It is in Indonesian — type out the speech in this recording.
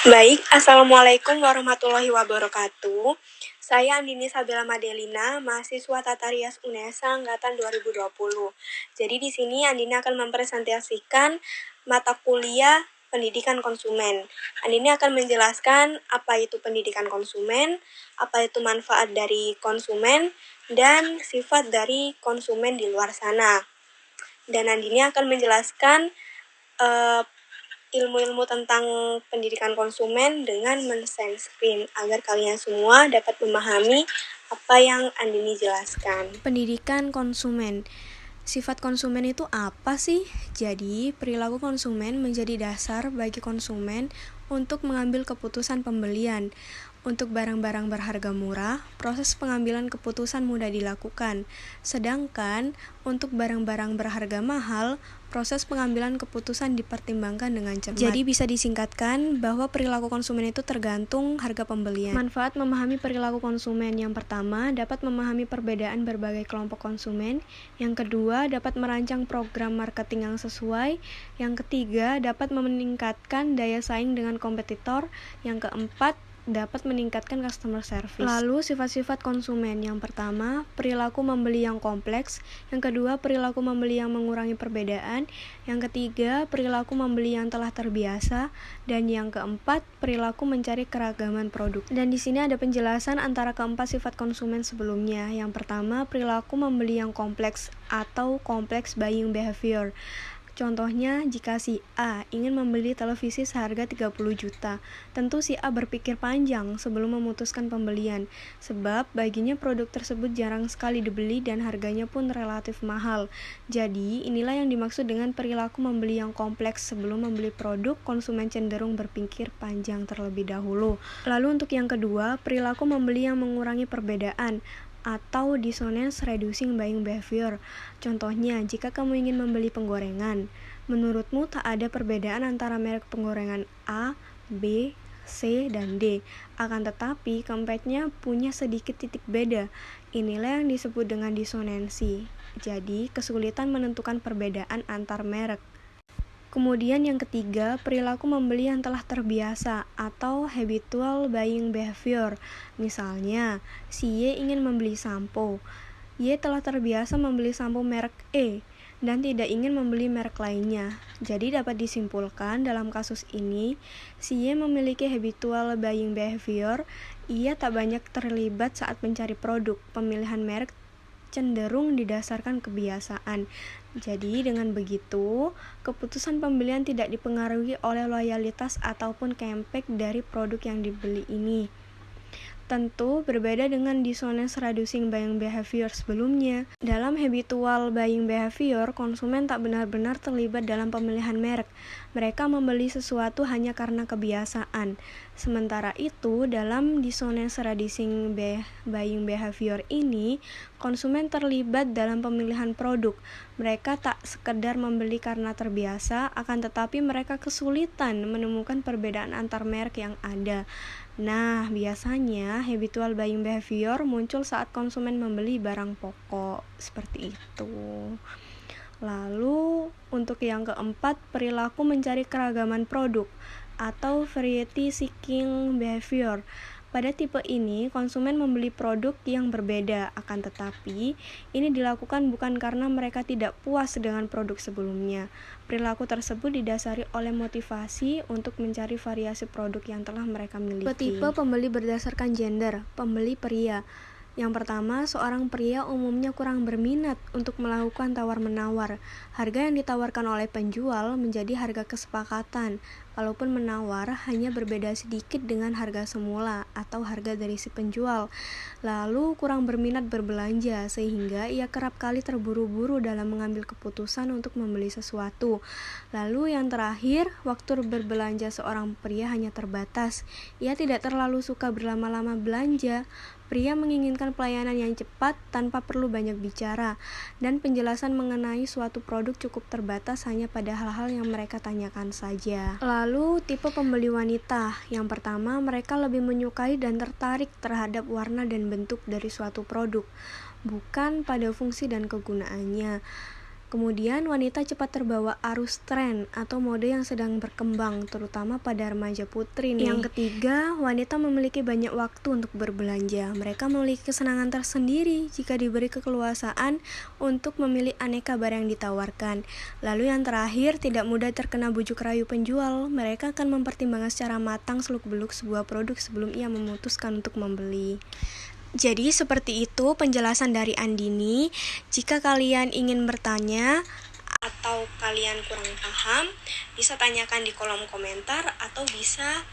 Baik, Assalamualaikum warahmatullahi wabarakatuh. Saya Andini Sabila Madelina, mahasiswa Tata Rias UNESA angkatan 2020. Jadi di sini Andini akan mempresentasikan mata kuliah pendidikan konsumen. Andini akan menjelaskan apa itu pendidikan konsumen, apa itu manfaat dari konsumen, dan sifat dari konsumen di luar sana. Dan Andini akan menjelaskan ilmu-ilmu tentang pendidikan konsumen dengan men-screen agar kalian semua dapat memahami apa yang Andini jelaskan. Pendidikan konsumen. Sifat konsumen itu apa sih? Jadi, perilaku konsumen menjadi dasar bagi konsumen untuk mengambil keputusan pembelian. Untuk barang-barang berharga murah, proses pengambilan keputusan mudah dilakukan. Sedangkan untuk barang-barang berharga mahal, proses pengambilan keputusan dipertimbangkan dengan cermat. Jadi bisa disingkatkan bahwa perilaku konsumen itu tergantung harga pembelian. Manfaat memahami perilaku konsumen. Yang pertama, dapat memahami perbedaan berbagai kelompok konsumen. Yang kedua, dapat merancang program marketing yang sesuai. Yang ketiga, dapat meningkatkan daya saing dengan kompetitor. Yang keempat, dapat meningkatkan customer service. Lalu sifat-sifat konsumen. Yang pertama, perilaku membeli yang kompleks. Yang kedua, perilaku membeli yang mengurangi perbedaan. Yang ketiga, perilaku membeli yang telah terbiasa. Dan yang keempat, perilaku mencari keragaman produk. Dan di sini ada penjelasan antara keempat sifat konsumen sebelumnya. Yang pertama, perilaku membeli yang kompleks atau complex buying behavior. Contohnya, jika si A ingin membeli televisi seharga 30 juta, tentu si A berpikir panjang sebelum memutuskan pembelian, sebab baginya produk tersebut jarang sekali dibeli dan harganya pun relatif mahal. Jadi, inilah yang dimaksud dengan perilaku membeli yang kompleks. Sebelum membeli produk, konsumen cenderung berpikir panjang terlebih dahulu. Lalu untuk yang kedua, perilaku membeli yang mengurangi perbedaan atau dissonance reducing buying behavior. Contohnya, jika kamu ingin membeli penggorengan, menurutmu tak ada perbedaan antara merek penggorengan A, B, C, dan D. Akan tetapi, keempatnya punya sedikit titik beda. Inilah yang disebut dengan disonansi. Jadi, kesulitan menentukan perbedaan antar merek. Kemudian yang ketiga, perilaku membeli yang telah terbiasa atau habitual buying behavior. Misalnya, si Y ingin membeli sampo. Y telah terbiasa membeli sampo merek E dan tidak ingin membeli merek lainnya. Jadi dapat disimpulkan dalam kasus ini, si Y memiliki habitual buying behavior. Ia tak banyak terlibat saat mencari produk. Pemilihan merek cenderung didasarkan kebiasaan. Jadi dengan begitu, keputusan pembelian tidak dipengaruhi oleh loyalitas ataupun campaign dari produk yang dibeli ini. Tentu berbeda dengan dissonance reducing buying behavior sebelumnya. Dalam habitual buying behavior, konsumen tak benar-benar terlibat dalam pemilihan merek. Mereka membeli sesuatu hanya karena kebiasaan. Sementara itu, dalam dissonance reducing buying behavior ini, konsumen terlibat dalam pemilihan produk. Mereka tak sekedar membeli karena terbiasa, akan tetapi mereka kesulitan menemukan perbedaan antar merek yang ada. Nah, biasanya habitual buying behavior muncul saat konsumen membeli barang pokok, seperti itu. Lalu, untuk yang keempat, perilaku mencari keragaman produk atau variety seeking behavior. Pada tipe ini, konsumen membeli produk yang berbeda, akan tetapi ini dilakukan bukan karena mereka tidak puas dengan produk sebelumnya. Perilaku tersebut didasari oleh motivasi untuk mencari variasi produk yang telah mereka miliki. Tipe pembeli berdasarkan gender, pembeli pria. Yang pertama, seorang pria umumnya kurang berminat untuk melakukan tawar-menawar. Harga yang ditawarkan oleh penjual menjadi harga kesepakatan. Kalaupun menawar, hanya berbeda sedikit dengan harga semula atau harga dari si penjual. Lalu kurang berminat berbelanja, sehingga ia kerap kali terburu-buru dalam mengambil keputusan untuk membeli sesuatu. Lalu yang terakhir, waktu berbelanja seorang pria hanya terbatas. Ia tidak terlalu suka berlama-lama belanja. Pria menginginkan pelayanan yang cepat tanpa perlu banyak bicara, dan penjelasan mengenai suatu produk cukup terbatas hanya pada hal-hal yang mereka tanyakan saja. Lalu, tipe pembeli wanita. Yang pertama, mereka lebih menyukai dan tertarik terhadap warna dan bentuk dari suatu produk, bukan pada fungsi dan kegunaannya. Kemudian, wanita cepat terbawa arus tren atau mode yang sedang berkembang, terutama pada remaja putri nih. Yang ketiga, wanita memiliki banyak waktu untuk berbelanja. Mereka memiliki kesenangan tersendiri jika diberi keleluasaan untuk memilih aneka barang yang ditawarkan. Lalu yang terakhir, tidak mudah terkena bujuk rayu penjual. Mereka akan mempertimbangkan secara matang seluk-beluk sebuah produk sebelum ia memutuskan untuk membeli. Jadi seperti itu penjelasan dari Andini. Jika kalian ingin bertanya atau kalian kurang paham, bisa tanyakan di kolom komentar atau bisa